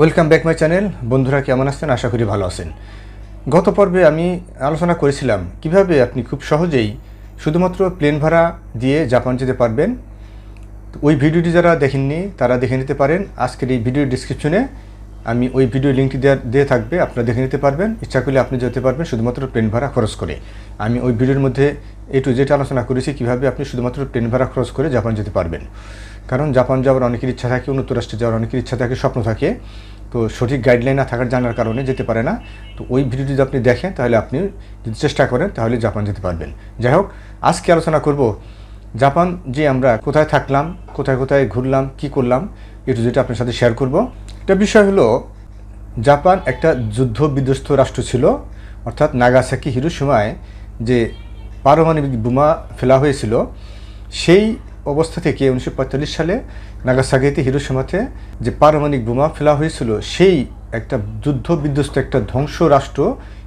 Welcome back my channel. বন্ধুরা কেমন আছেন? আশা করি ভালো আছেন। গত পর্বে আমি আলোচনা করেছিলাম কিভাবে আপনি খুব সহজেই শুধুমাত্র প্লেন ভাড়া দিয়ে জাপান যেতে পারবেন। ওই ভিডিওটি যারা দেখেননি তারা দেখে নিতে পারেন। আজকের এই ভিডিওর ডিসক্রিপশনে আমি ওই ভিডিও লিঙ্কটি দিয়ে থাকবে, আপনারা দেখে নিতে পারবেন। ইচ্ছা করলে আপনি যেতে পারবেন শুধুমাত্র প্লেন ভাড়া খরচ করে। আমি ওই ভিডিওর মধ্যে যেটা আলোচনা করেছি কীভাবে আপনি শুধুমাত্র প্লেন ভাড়া খরচ করে জাপান যেতে পারবেন। কারণ জাপান যাওয়ার অনেকের ইচ্ছা থাকে, উন্নত রাষ্ট্রে যাওয়ার অনেকের ইচ্ছা থাকে, স্বপ্ন থাকে, তো সঠিক গাইডলাইন না থাকার জানার কারণে যেতে পারে না। তো ওই ভিডিওটি যদি আপনি দেখেন তাহলে আপনি যদি চেষ্টা করেন তাহলে জাপান যেতে পারবেন। যাই হোক, আজকে আলোচনা করব জাপান যে আমরা কোথায় থাকলাম, কোথায় কোথায় ঘুরলাম, কি করলাম, যেটা আপনার সাথে শেয়ার করব। একটা বিষয় হলো, জাপান একটা যুদ্ধ বিধ্বস্ত রাষ্ট্র ছিল। অর্থাৎ নাগাসাকি হিরোশিমায় যে পারমাণবিক বোমা ফেলা হয়েছিল, সেই অবস্থা থেকে 1945 সালে নাগাসাকিতে হিরোশিমাতে যে পারমাণবিক বোমা ফেলা হয়েছিল, সেই একটা যুদ্ধ বিধ্বস্ত একটা ধ্বংস রাষ্ট্র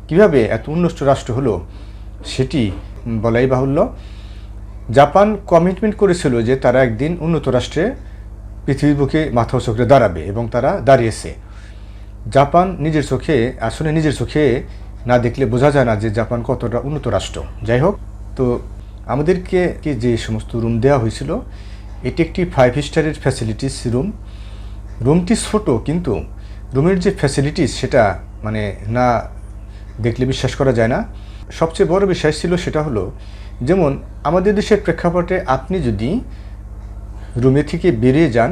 কীভাবে এত উন্নত রাষ্ট্র হলো সেটি বলাই বাহুল্য। জাপান কমিটমেন্ট করেছিল যে তারা একদিন উন্নত রাষ্ট্রে পৃথিবীর বুকে মাথা উঁচু করে দাঁড়াবে, এবং তারা দাঁড়িয়েছে। জাপান নিজের চোখে না দেখলে বোঝা যায় না যে জাপান কতটা উন্নত রাষ্ট্র। যাই হোক, তো আমাদেরকে যে সমস্ত রুম দেওয়া হয়েছিল, এটি একটি 5 স্টারের ফ্যাসিলিটিস রুমটি ছোটো, কিন্তু রুমের যে ফ্যাসিলিটিস সেটা মানে না দেখলে বিশ্বাস করা যায় না। সবচেয়ে বড় বিষয় ছিল সেটা হলো, যেমন আমাদের দেশের প্রেক্ষাপটে আপনি যদি রুমে থেকে বেরিয়ে যান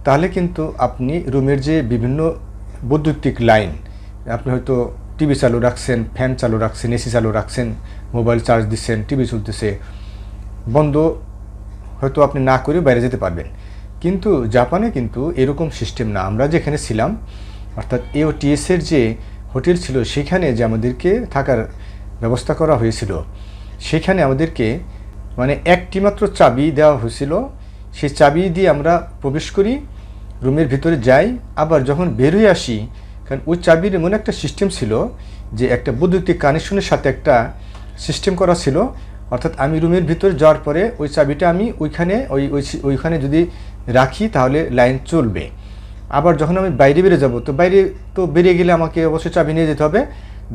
তাহলে কিন্তু আপনি রুমের যে বিভিন্ন বৈদ্যুতিক লাইন, আপনি হয়তো টিভি চালু রাখছেন, ফ্যান চালু রাখছেন, এসি চালু রাখছেন, মোবাইল চার্জ দিচ্ছেন, টিভি চলতেছে, বন্ধ হয়তো আপনি না করে বাইরে যেতে পারবেন। কিন্তু জাপানে কিন্তু এরকম সিস্টেম না। আমরা যেখানে ছিলাম, অর্থাৎ এওটিএসের যে হোটেল ছিল, সেখানে যে আমাদেরকে থাকার ব্যবস্থা করা হয়েছিল, সেখানে আমাদেরকে মানে একটি মাত্র চাবি দেওয়া হয়েছিল। সেই চাবি দিয়ে আমরা প্রবেশ করি, রুমের ভিতরে যাই, আবার যখন বের হয়ে আসি, কারণ ওই চাবির এমন একটা সিস্টেম ছিল যে একটা বৈদ্যুতিক কানেকশনের সাথে একটা সিস্টেম করা ছিল। অর্থাৎ আমি রুমের ভিতরে যাওয়ার পরে ওই চাবিটা আমি ওইখানে যদি রাখি তাহলে লাইন চলবে। আবার যখন আমি বাইরে বেরিয়ে যাব, তো বেরিয়ে গেলে আমাকে অবশ্যই চাবি নিয়ে যেতে হবে।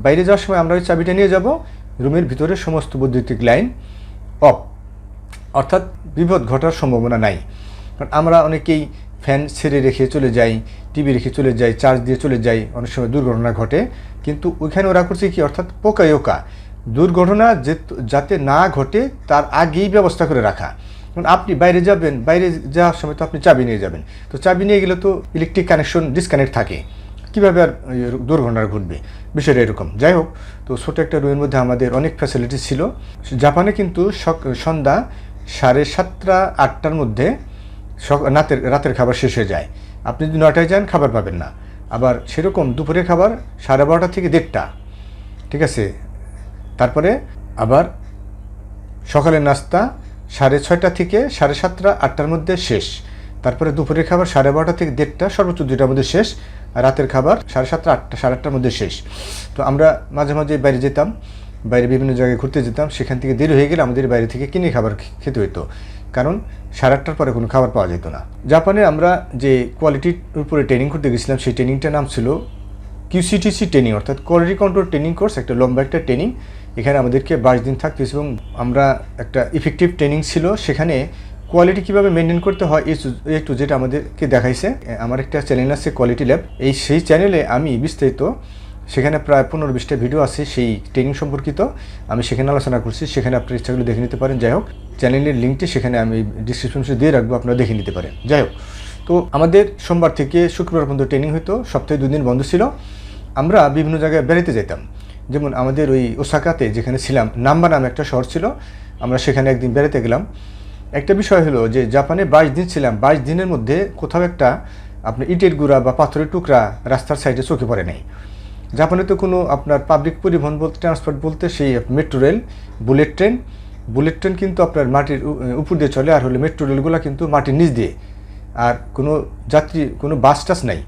বাইরে যাওয়ার সময় আমরা ওই চাবিটা নিয়ে যাব, রুমের ভিতরে সমস্ত বৈদ্যুতিক লাইন অফ, অর্থাৎ বিপদ ঘটার সম্ভাবনা নাই। কারণ আমরা অনেকেই ফ্যান ছেড়ে রেখে চলে যাই, টিভি রেখে চলে যাই, চার্জ দিয়ে চলে যাই, অনেক সময় দুর্ঘটনা ঘটে। কিন্তু ওইখানে ওরা করছে কি, অর্থাৎ পোকায়োকা দুর্ঘটনা যাতে না ঘটে তার আগেই ব্যবস্থা করে রাখা। কারণ আপনি বাইরে যাবেন, বাইরে যাওয়ার সময় তো আপনি চাবি নিয়ে যাবেন, তো চাবি নিয়ে গেলে তো ইলেকট্রিক কানেকশন ডিসকানেক্ট থাকে, কীভাবে আর দুর্ঘটনা ঘটবে, বিষয়টা এরকম। যাই হোক, তো ছোটো একটা রুমের মধ্যে আমাদের অনেক ফ্যাসিলিটি ছিল। জাপানে কিন্তু সন্ধ্যা 7:30-8টার মধ্যে রাতের খাবার শেষ হয়ে যায়। আপনি যদি 9টায় যান খাবার পাবেন না। আবার সেরকম দুপুরের খাবার 12:30 থেকে 1:30, ঠিক আছে। তারপরে আবার সকালের নাস্তা 6:30 থেকে 7:30-8টার মধ্যে শেষ। তারপরে দুপুরের খাবার 12:30 থেকে 1:30, সর্বোচ্চ 2টার মধ্যে শেষ। আর রাতের খাবার 7:30-8টা, 8:30টার মধ্যে শেষ। তো আমরা মাঝে মাঝে বাইরে যেতাম, বাইরে বিভিন্ন জায়গায় ঘুরতে যেতাম, সেখান থেকে দেরি হয়ে গেলে আমাদের বাইরে থেকে কিনে খাবার খেতে হতো, কারণ 8:30টার পরে কোনো খাবার পাওয়া যেত না। জাপানে আমরা যে কোয়ালিটির উপরে ট্রেনিং করতে গেছিলাম, সেই ট্রেনিংটার নাম ছিল QCTC ট্রেনিং, অর্থাৎ কোয়ালিটি কন্ট্রোল ট্রেনিং কোর্স। একটা লম্বা একটা ট্রেনিং, এখানে আমাদেরকে 22 দিন থাকতে হয়েছে, এবং আমরা একটা ইফেক্টিভ ট্রেনিং ছিল। সেখানে কোয়ালিটি কীভাবে মেনটেন করতে হয় একটু যেটা আমাদেরকে দেখাইছে। আমার একটা চ্যানেল আছে কোয়ালিটি ল্যাব, সেই চ্যানেলে আমি বিস্তারিত, সেখানে প্রায় 15-20টা ভিডিও আছে সেই ট্রেনিং সম্পর্কিত, আমি সেখানে আলোচনা করছি। সেখানে আপনার ইচ্ছাগুলো দেখে নিতে পারেন। যাই হোক, চ্যানেলের লিঙ্কটি সেখানে আমি ডিসক্রিপশনে দিয়ে রাখবো, আপনারা দেখে নিতে পারেন। যাই হোক, তো আমাদের সোমবার থেকে শুক্রবার পর্যন্ত ট্রেনিং হতো, সপ্তাহে 2 দিন বন্ধ ছিল। আমরা বিভিন্ন জায়গায় বেড়াতে যেতাম। যেমন আমাদের ওই ওসাকাতে যেখানে ছিলাম, নাম্বা নামে একটা শহর ছিল, আমরা সেখানে একদিন বেড়াতে গেলাম। একটা বিষয় হলো যে জাপানে 22 দিন ছিলাম, 22 দিনের মধ্যে কোথাও একটা আপনার ইটের গুঁড়া বা পাথরের টুকরা রাস্তার সাইডে চোখে পড়ে নাই। জাপানে তো কোনো আপনার পাবলিক পরিবহন বলতে, ট্রান্সপোর্ট বলতে সেই মেট্রো রেল, বুলেট ট্রেন কিন্তু আপনার মাটির উপর দিয়ে চলে, আর হলে মেট্রো রেলগুলো কিন্তু মাটির নিচ দিয়ে। আর কোনো বাস টাস নাই।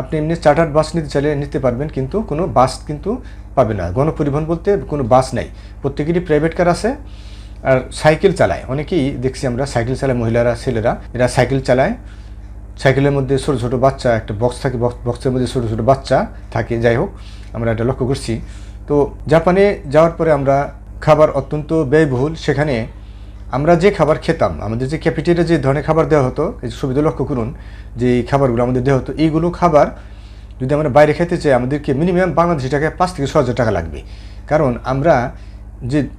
আপনি এমনি চার্টার্ড বাস নিতে চাইলে নিতে পারবেন, কিন্তু কোনো বাস কিন্তু পাবে না। গণপরিবহন বলতে কোনো বাস নাই, প্রত্যেকেরই প্রাইভেট কার আছে। আর সাইকেল চালায়, অনেকেই দেখছি আমরা সাইকেল চালায়, মহিলারা, ছেলেরা, এরা সাইকেল চালায়। সাইকেলের মধ্যে ছোটো ছোটো বাচ্চা, একটা বক্স থাকে, বক্সের মধ্যে ছোটো ছোটো বাচ্চা থাকে। যাই হোক, আমরা এটা লক্ষ্য করছি। তো জাপানে যাওয়ার পরে আমরা খাবার অত্যন্ত ব্যয়বহুল। সেখানে আমরা যে খাবার খেতাম, আমাদের যে ক্যাপিটালে যে ধরনের খাবার দেওয়া হতো, এই সুবিধা লক্ষ্য করুন যে এই খাবারগুলো আমাদের দেওয়া হতো, এইগুলো খাবার যদি আমরা বাইরে খেতে চাই আমাদেরকে মিনিমাম বাংলাদেশি টাকায় 5 থেকে 6 হাজার টাকা লাগবে। কারণ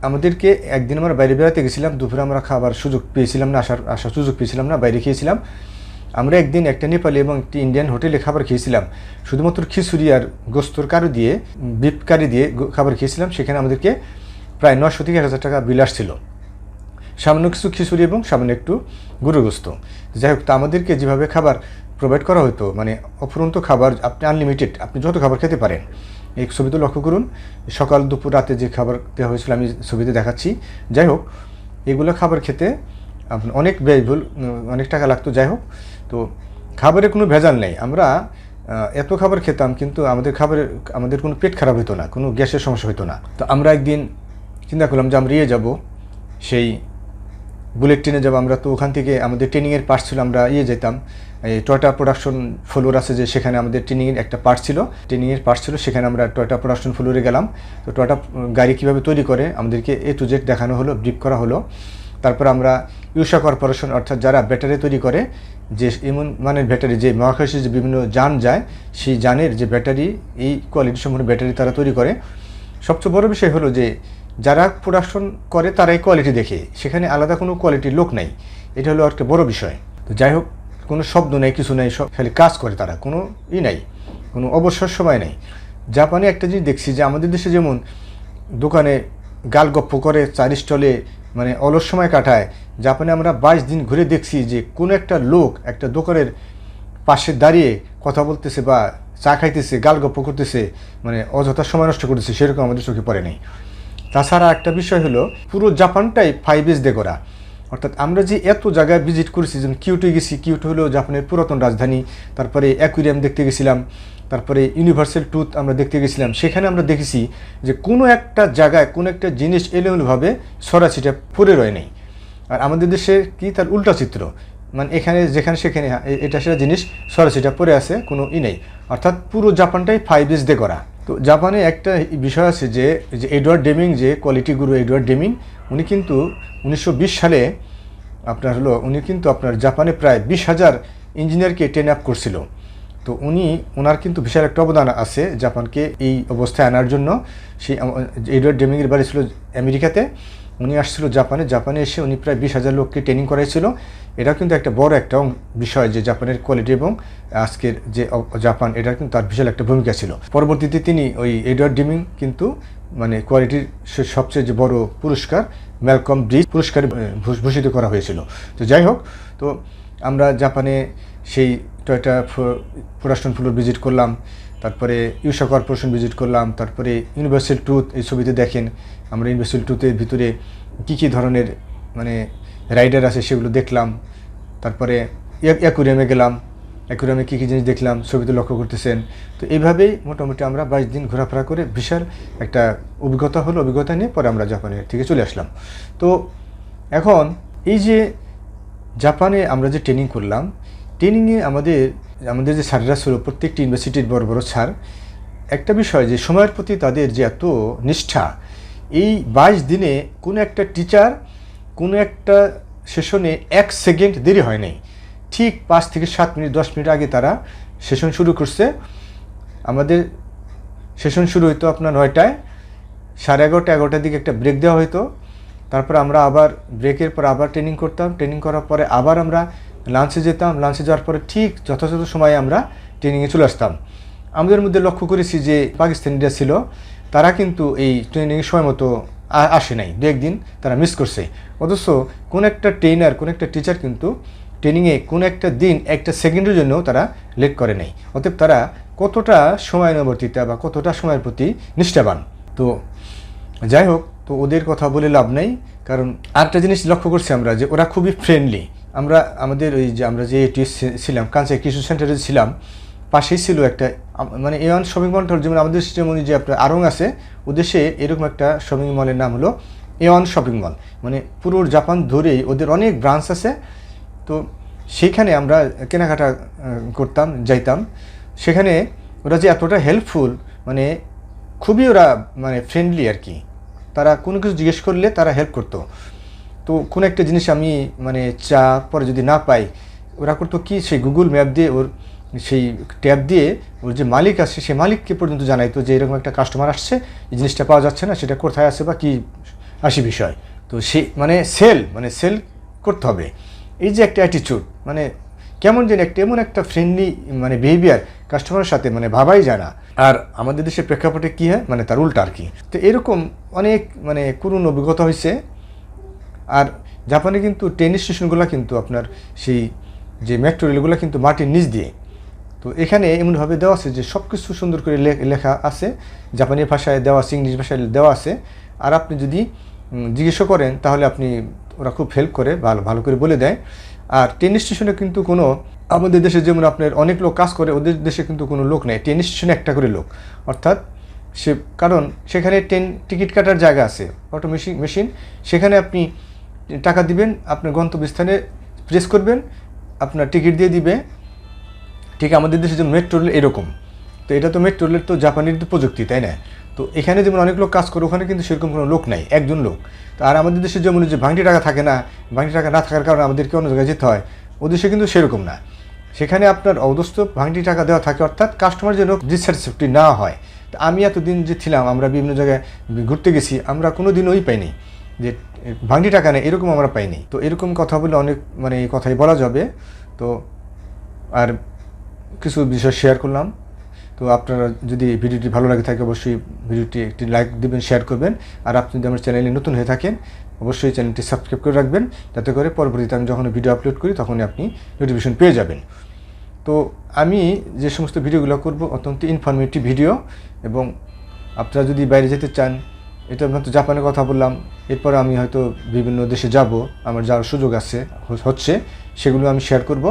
আমাদেরকে একদিন আমরা বাইরে বেড়াতে গেছিলাম, দুপুরে আমরা খাবার সুযোগ পেয়েছিলাম না, আসার সুযোগ পেয়েছিলাম না, বাইরে খেয়েছিলাম। আমরা একদিন একটা নেপালি এবং একটি ইন্ডিয়ান হোটেলে খাবার খেয়েছিলাম, শুধুমাত্র খিচুড়ি আর গোস্তর কারি দিয়ে, বিফ কারি দিয়ে খাবার খেয়েছিলাম। সেখানে আমাদেরকে প্রায় 900 থেকে 1000 টাকা বিল আসছিল, সামান্য কিছু খিচুড়ি এবং সামান্য একটু গরুর গোস্ত। যাই হোক, তা আমাদেরকে যেভাবে খাবার প্রোভাইড করা হতো, মানে অফুরন্ত খাবার, আপনি আনলিমিটেড, আপনি যত খাবার খেতে পারেন। এই ছবিতে লক্ষ্য করুন, সকাল দুপুর রাতে যে খাবার দেওয়া হয়েছিল আমি ছবিতে দেখাচ্ছি। যাই হোক, এগুলো খাবার খেতে অনেক ব্যয়বহুল, অনেক টাকা লাগতো। যাই হোক, তো খাবারে কোনো ভেজাল নেই। আমরা এত খাবার খেতাম, কিন্তু আমাদের কোনো পেট খারাপ হতো না, কোনো গ্যাসের সমস্যা হতো না। তো আমরা একদিন চিন্তা করলাম যে আমরা যাব, সেই বুলেট ট্রেনে যাবো আমরা। তো ওখান থেকে আমাদের ট্রেনিংয়ের পার্ট ছিল, আমরা যেতাম এই টয়োটা প্রোডাকশন ফ্লোর আছে যে, সেখানে আমাদের ট্রেনিংয়ের একটা পার্ট ছিল, সেখানে আমরা টয়োটা প্রোডাকশন ফ্লোরে গেলাম। তো টয়োটা গাড়ি কীভাবে তৈরি করে আমাদেরকে A to Z দেখানো হলো, ব্রিফ করা হলো। তারপর আমরা ইউসা কর্পোরেশন, অর্থাৎ যারা ব্যাটারি তৈরি করে, যে এমন মানের ব্যাটারি, যে মহাকাশে যে বিভিন্ন যান যায়, সেই যানের যে ব্যাটারি, এই কোয়ালিটি সম্পন্ন ব্যাটারি তারা তৈরি করে। সবচেয়ে বড় বিষয় হলো যে যারা প্রোডাকশন করে তারাই কোয়ালিটি দেখে, সেখানে আলাদা কোনো কোয়ালিটির লোক নাই। এটা হলো একটা বড় বিষয়। তো যাই হোক, কোনো শব্দ নেই, কিছু নেই, সব খালি কাজ করে তারা, কোনো নাই, কোনো অবসর সময় নেই। জাপানে একটা জিনিস দেখছি যে আমাদের দেশে যেমন দোকানে গাল গপ্প করে, চার স্টলে মানে অলস সময় কাটায়, জাপানে আমরা 22 দিন ঘুরে দেখছি যে কোনো একটা লোক একটা দোকানের পাশে দাঁড়িয়ে কথা বলতেছে বা চা খাইতেছে, গাল গপ্প করতেছে, মানে অযথা সময় নষ্ট করতেছে, সেরকম আমাদের চোখে পড়ে নেই। তাছাড়া একটা বিষয় হলো, পুরো জাপানটাই 5S দিয়ে করা। অর্থাৎ আমরা যে এত জায়গায় ভিজিট করেছি, যেমন কিয়োটো গেছি, কিয়োটো হলো জাপানের পুরাতন রাজধানী। তারপরে অ্যাকুয়ারিয়াম দেখতে গেছিলাম, তারপরে ইউনিভার্সাল ট্যুথ আমরা দেখতে গেছিলাম। সেখানে আমরা দেখেছি যে কোনো একটা জায়গায় কোনো একটা জিনিস এলোমেলোভাবে ছড়াছিটা পড়ে রয়ে নেই। আর আমাদের দেশে কি তার উল্টা চিত্র, মানে এখানে যেখানে সেখানে এটা সেটা জিনিস ছড়াছিটা পড়ে আছে, কোনো নেই। অর্থাৎ পুরো জাপানটাই 5S দিয়ে করা। তো জাপানে একটা বিষয় আছে যে এডওয়ার্ড ডেমিং, যে কোয়ালিটি গুরু এডওয়ার্ড ডেমিং, উনি কিন্তু 1920 সালে উনি কিন্তু জাপানে প্রায় 20,000 ইঞ্জিনিয়ারকে ট্রেন আপ করছিল। তো ওনার কিন্তু বিশাল একটা অবদান আছে জাপানকে এই অবস্থায় আনার জন্য। সেই এডওয়ার্ড ডেমিংয়ের বাড়ি ছিল আমেরিকাতে, উনি আসছিল জাপানে এসে উনি প্রায় 20,000 লোককে ট্রেনিং করাইছিল। এটাও কিন্তু একটা বড় একটা বিষয় যে জাপানের কোয়ালিটি এবং আজকের যে জাপান, এটার কিন্তু তার বিশাল একটা ভূমিকা ছিল। পরবর্তীতে তিনি ওই এডওয়ার্ড ডেমিং কিন্তু মানে কোয়ালিটির সবচেয়ে যে বড় পুরস্কার ম্যালকম ব্রিজ পুরস্কারে ভূষিত করা হয়েছিল। তো যাই হোক, তো আমরা জাপানে সেই টয়োটা প্রোডাকশন ফ্লোর ভিজিট করলাম, তারপরে ইউসা কর্পোরেশন ভিজিট করলাম, তারপরে ইউনিভার্সাল ট্যুথ, এই ছবিতে দেখেন আমরা ইউনিভার্সাল ট্যুথের ভিতরে কী ধরনের মানে রাইডার আছে সেগুলো দেখলাম। তারপরে অ্যাকুয়ারিয়ামে গেলাম, অ্যাকুয়ারিয়ামে কী জিনিস দেখলাম ছবিতে লক্ষ্য করতেছেন। তো এইভাবেই মোটামুটি আমরা 22 দিন ঘোরাফেরা করে বিশাল একটা অভিজ্ঞতা নিয়ে পরে আমরা জাপানের থেকে চলে আসলাম। তো এখন এই যে জাপানে আমরা যে ট্রেনিং করলাম, ট্রেনিংয়ে আমাদের যে স্যাররা ছিল, প্রত্যেকটি ইউনিভার্সিটির বড় বড় স্যার, একটা বিষয় যে সময়ের প্রতি তাদের যে এত নিষ্ঠা, এই 22 দিনে কোনো একটা টিচার কোনো একটা সেশনে 1 সেকেন্ড দেরি হয় নাই। ঠিক 5 থেকে 7 মিনিট 10 মিনিট আগে তারা সেশন শুরু করছে। আমাদের সেশন শুরু হইতো আপনার 9টায়, 11:30-11টার দিকে একটা ব্রেক দেওয়া হইতো। তারপর আমরা আবার ব্রেকের পর আবার ট্রেনিং করতাম, ট্রেনিং করার পরে আবার আমরা লাঞ্চে যেতাম, লাঞ্চে যাওয়ার পরে ঠিক যথাযথ সময়ে আমরা ট্রেনিংয়ে চলে আসতাম। আমাদের মধ্যে লক্ষ্য করেছি যে পাকিস্তানিরা ছিল, তারা কিন্তু এই ট্রেনিংয়ের সময় মতো আসে নাই, 2 দিন তারা মিস করছে। অথচ কোন একটা ট্রেনার, কোন একটা টিচার কিন্তু ট্রেনিংয়ে কোনো একটা দিন 1 সেকেন্ডের জন্য তারা লেট করে নেই। অতএব তারা কতটা সময়ানুবর্তিতা বা কতটা সময়ের প্রতি নিষ্ঠাবান। তো যাই হোক, তো ওদের কথা বলে লাভ নেই, কারণ আরেকটা জিনিস লক্ষ্য করছি আমরা যে ওরা খুবই ফ্রেন্ডলি। আমরা যে এটি ছিলাম, কাঞ্চাই কৃষি সেন্টারে ছিলাম, পাশেই ছিল একটা মানে এওয়ান শপিং মলটার, যেমন আমাদের যেমন যে আপনার আড়ং আছে, ওদেশে এরকম একটা শপিং মলের নাম হলো এওয়ান শপিং মল। মানে পুরো জাপান ধরেই ওদের অনেক ব্রাঞ্চ আছে। তো সেইখানে আমরা কেনাকাটা করতাম, যাইতাম। সেখানে ওরা যে এতটা হেল্পফুল, মানে খুবই ওরা মানে ফ্রেন্ডলি আর কি। তারা কোনো কিছু জিজ্ঞেস করলে তারা হেল্প করতো। তো কোনো একটা জিনিস আমি মানে চা পরে যদি না পাই, ওরা করতো কি, সেই গুগল ম্যাপ দিয়ে ওর সেই ট্যাব দিয়ে ওর যে মালিক আছে সেই মালিককে পর্যন্ত জানাইতো যে এরকম একটা কাস্টমার আসছে, এই জিনিসটা পাওয়া যাচ্ছে না, সেটা কোথায় আছে বা কী আসি বিষয়। তো সেই মানে সেল করতে হবে। এই যে একটা অ্যাটিচিউড, মানে কেমন যেন একটা এমন একটা ফ্রেন্ডলি মানে বিহেভিয়ার কাস্টমারের সাথে, মানে ভাবাই যায় না। আর আমাদের দেশের প্রেক্ষাপটে কী হয়, মানে তার উল্টা আর কি। তো এরকম অনেক মানে করুণ অভিজ্ঞতা হয়েছে। আর জাপানে কিন্তু ট্রেন স্টেশনগুলো কিন্তু আপনার সেই যে মেট্রো রেলগুলো কিন্তু মাটির নিচ দিয়ে। তো এখানে এমনভাবে দেওয়া আছে যে সব কিছু সুন্দর করে লেখা আছে, জাপানি ভাষায় দেওয়া আছে, ইংলিশ ভাষায় দেওয়া আছে। আর আপনি যদি জিজ্ঞাসা করেন তাহলে ওরা খুব হেল্প করে, ভালো করে বলে দেয়। আর ট্রেন স্টেশনে কিন্তু কোনো, আমাদের দেশে যেমন আপনার অনেক লোক কাজ করে, ওদের দেশে কিন্তু কোনো লোক নেই। ট্রেন স্টেশনে একটা করে লোক, অর্থাৎ কারণ সেখানে ট্রেন টিকিট কাটার জায়গা আছে, অটো মেশিন। সেখানে আপনি টাকা দিবেন, আপনার গন্তব্যস্থানে প্রেস করবেন, আপনার টিকিট দিয়ে দিবে। ঠিক আমাদের দেশে যে মেট্রো রেল এরকম। তো এটা তো মেট্রো রেলের তো জাপানির তো প্রযুক্তি, তাই না? তো এখানে যেমন অনেক লোক কাজ করে, ওখানে কিন্তু সেরকম কোনো লোক নাই, একজন লোক। তো আর আমাদের দেশে যেমন যে ভাঙটি টাকা থাকে না, ভাঙটি টাকা না থাকার কারণে আমাদেরকে অন্য জায়গায় যেতে হয়, ও দেশে কিন্তু সেরকম না। সেখানে আপনার অদস্ত ভাঙটি টাকা দেওয়া থাকে, অর্থাৎ কাস্টমার যেন ডিসস্যাটিসফ্যাক্টরি না হয়। তো আমি এতদিন যে ছিলাম, আমরা বিভিন্ন জায়গায় ঘুরতে গেছি, আমরা কোনো দিন ওই পাইনি যে ভাঙটি টাকা নেই, এরকম আমরা পাইনি। তো এরকম কথা বলে অনেক মানে এই কথাই বলা যাবে। তো আর কিছু বিষয় শেয়ার করলাম। তো আপনারা যদি ভিডিওটি ভালো লাগে থাকে, অবশ্যই ভিডিওটি একটি লাইক দিবেন, শেয়ার করবেন। আর আপনি যদি আমার চ্যানেলে নতুন হয়ে থাকেন, অবশ্যই চ্যানেলটি সাবস্ক্রাইব করে রাখবেন, যাতে করে পরবর্তীতে আমি যখন ভিডিও আপলোড করি তখনই আপনি নোটিফিকেশন পেয়ে যাবেন। তো আমি যে সমস্ত ভিডিওগুলো করব অত্যন্ত ইনফরমেটিভ ভিডিও, এবং আপনারা যদি বাইরে যেতে চান, এটা মাত্র জাপানের কথা বললাম, এরপরে আমি হয়তো বিভিন্ন দেশে যাব, আমার যাওয়ার সুযোগ হচ্ছে, সেগুলো আমি শেয়ার করব।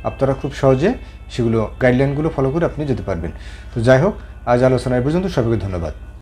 আপনারা খুব সহজে সেগুলো গাইডলাইনগুলো ফলো করে আপনি যেতে পারবেন। তো যাই হোক, আজ আলোচনা এই পর্যন্ত। সবাইকে ধন্যবাদ।